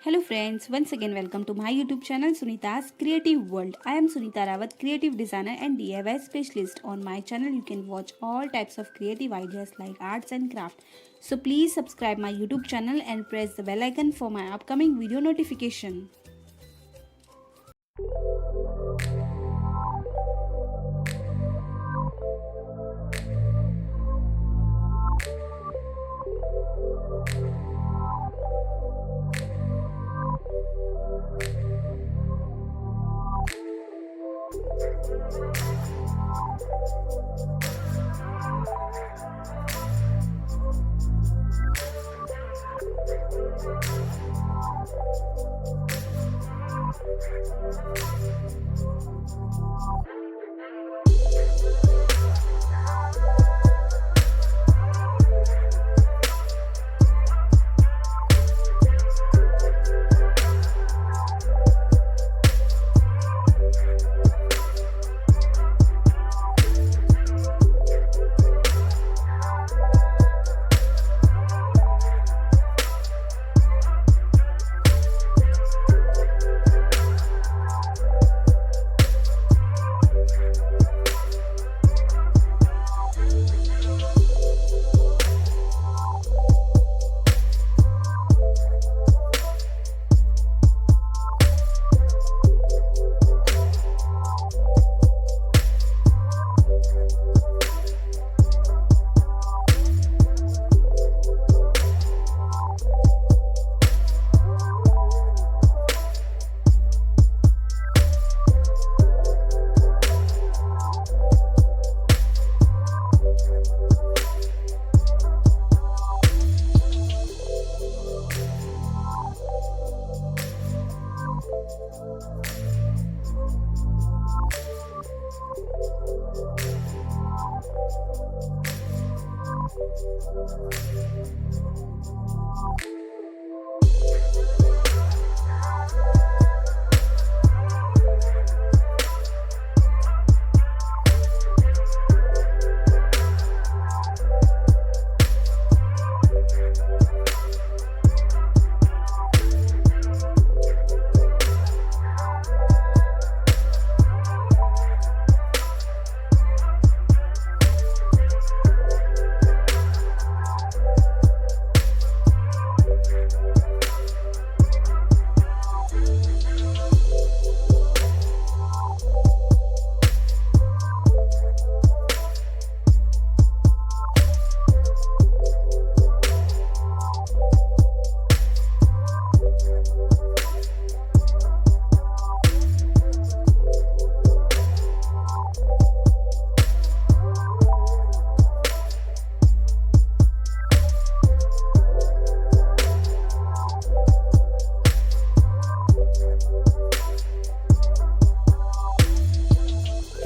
Hello friends, once again welcome to my YouTube channel Sunita's Creative World. I am Sunita Rawat, creative designer and DIY specialist. On my channel you can watch all types of creative ideas like arts and craft. So please subscribe my YouTube channel and press the bell icon for my upcoming video notification.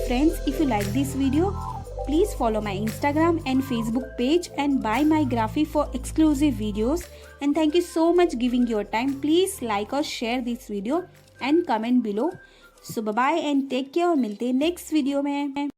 Friends, if you like this video, please follow my Instagram and Facebook page and buy my graphic for exclusive videos. And thank you so much giving your time. Please like or share this video and comment below. So bye bye and take care और मिलते हैं next video में.